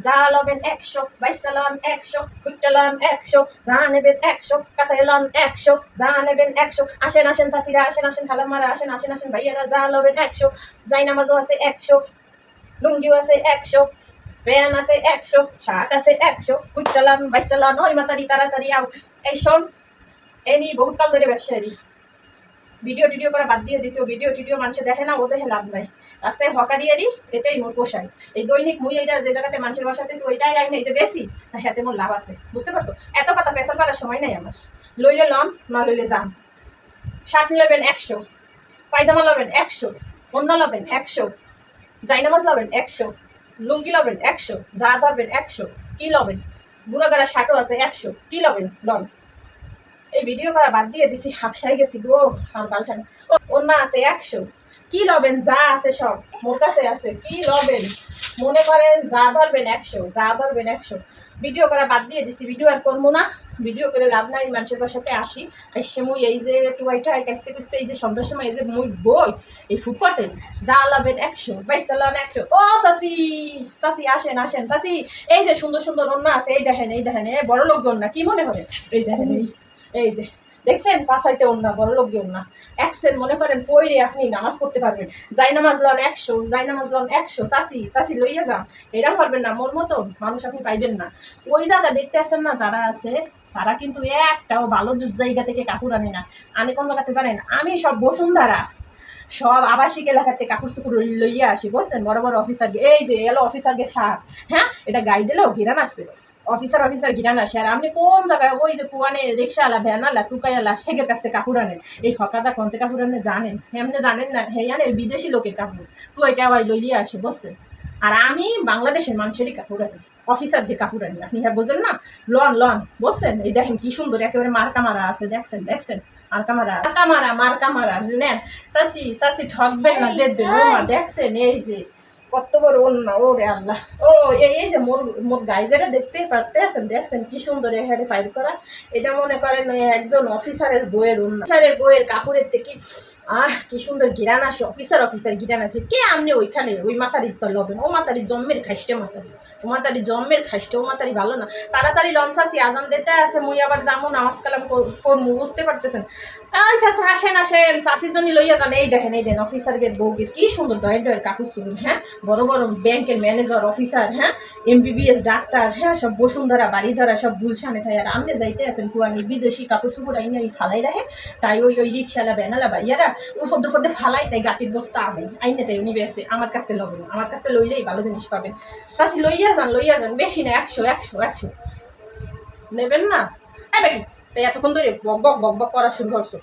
যা লবেন 100, বাইসা লন 100, খুঁটে লন 100, যা নেবেন 100, কাছে লন 100, যা নেবেন 100। আসেন আসেন চাষিরা, আসেন আসেন খালাম্মারা, আসেন আসেন আসেন ভাইয়ারা, যা লবেন 100। যাই নামাজও আছে 100, লুঙ্গিও আছে 100, প্যান আছে 100, শার্ট আছে 100, খুঁটে লন বাইসা লন। ওই মাতারি তাড়াতাড়ি আও। এই শোন, এনি বহুত কাল ধরে ব্যবসায়ী ভিডিও টিডিও করে বাদ দিয়ে দিছি। ও ভিডিও টিডিও মানুষে দেখে না, ও দেখে লাভ নাই। আছে হকারিয়ারি, এটাই মোর পোষায়। এই দৈনিক মুই এইটা যে জায়গাতে মানুষের বাসাতে ওইটাই আই নাই যে বেশি, হাতে মোর লাভ আছে, বুঝতে পারছো? এত কথা পেশাল পারার সময় নাই আমার। লইলে লন, না লইলে যান। শার্ট লবেন 100, পায়জামা লবেন 100, অন্য লবেন 100, জাইনামাজ লবেন 100, লুঙ্গি লবেন 100, যা ধরবেন 100। কি লবেন? বুড়ো গাড়া শার্টও আছে 100। কি লবেন লন। এই ভিডিও করা বাদ দিয়ে দিছি, হাফসাই গেছি গো। আমার বালখান অন্য আছে 100। কি লবেন? যা আছে সব মোর কাছে আছে। কি লবেন? মনে করেন যা ধরবেন 100, যা ধরবেন 100। ভিডিও করা বাদ দিয়ে দিছি, ভিডিও আর করবো না। ভিডিও করে লাভ নাই। মানুষের বাসাতে আসি, এসে মুই এই যে টুয়াইটা কাছে কুসছে, এই যে সন্ধ্যার সময় এই যে মুই বই এই ফুটপাতে, যা লবেন 100, বাইসা লন 100। ও চাষি, চাষি আসেন আসেন চাষি, এই যে সুন্দর সুন্দর অন্য আছে, এই দেখেন এই দেখেন। বড় লোক না কি মনে করেন? এই দেখেন, এই যে দেখছেন পাশাইতে ওন্না, বড় লোক ওন্না একসেন মনে করেন পইরে আপনি নামাজ পড়তে পারবেন। যাই নামাজ লন 100, যাই নামাজ লন 100। চাষি চাষি লইয়া যান, এরা পারবেন না। মোর মতন মানুষ আপনি পাইবেন না। ওই জায়গা দেখতে আসেন না যারা আছে, তারা কিন্তু একটাও ভালো জায়গা থেকে কাপড় আনে না। আনে কোন জায়গাতে জানেন? আমি সব বসুন্ধরা, সব আবাসিক এলাকাতে কাপড় চুপড় লইয়া আসি, বুঝছেন? বড় বড় অফিসারকে, এই যে এলো অফিসারকে শার্ট, হ্যাঁ এটা গাই দিলেও ঘিরান আসবে। অফিসার অফিসার ঘিরান আসে। আর আপনি কোন জায়গায় ওই যে পুয়ানে রিক্সাওয়ালা, ভ্যানওয়ালা, টুকাইওয়ালা হেগের কাছ থেকে কাপড় আনেন? এই হকাদা কোনতে কাপড় আনে জানেন? এমনি জানেন না? হে আনে বিদেশি লোকের কাপড়, টু এটা আবার লইয়া আসে, বুঝছেন? আর আমি বাংলাদেশের মানুষেরই কাপড় আনি, অফিসারদের কাপড় আনি। আপনি হ্যাঁ বোঝেন না? লন লন, বুঝছেন? এই দেখেন কি সুন্দর একেবারে মার্কা মারা আছে, দেখছেন দেখছেন? মার্কা মারা নেন। চাষি চাষি ঠকবেন না, জেতবেন। ও মা দেখছেন, এই যে কত বড় ওন্না, ও রে আল্লাহ। ও এই যে মোর মোর গায়ে যেটা দেখতে পারতেছেন, দেখছেন কি সুন্দর এখানে ফাইল করা। এটা মনে করেন একজন অফিসারের বইয়ের ওন্না, অফিসারের বইয়ের কাপড়ের থেকে কি সুন্দর গিরান আসে। অফিসার অফিসার গিরান আসে। কে আপনি ওইখানে ওই মাতারির তো লবেন? ও মাতারি জন্মের খাইষ্টে মাতারি, ও মাতারি জন্মের খাইষ্টে, ও মাতারি ভালো না। তাড়াতাড়ি লঞ্চ আসি, আজান দিতে আছে, মুই আবার যাবো নামাজ কালাম করবো, বুঝতে পারতেছেন? আসেন আসেন চাষির জন্য লইয়া যান। এই দেখেন, এই দেন অফিসারকে বউগের কি সুন্দর ডয়ের ডয়ের কাপড় চুবেন, হ্যাঁ বড় বড় ব্যাংকের ম্যানেজার অফিসার, হ্যাঁ MBBS ডাক্তার, হ্যাঁ সব বসুন্ধরা বাড়িধারা সব গুলশানে থাকে। আর আপনি যাইতে আছেন কুয়ানি বিদেশি কাপড় চুপড় আইনে ফালাই রাখে। তাই ওই ওই রিক্সালা ব্যানালা ভাইয়ারা ফদ্দে ফদ্দে ফালাই, তাই গাটির বস্তা আইনে তাই উনি বেছে। আমার কাছে লবেন, আমার কাছে লইলেই ভালো জিনিস পাবেন। চাষি লইয়া যান, বেশি না, 100 নেবেন না? হ্যাঁ বেটি, তাই এতক্ষণ ধরে বক বক করা শুরু করছো।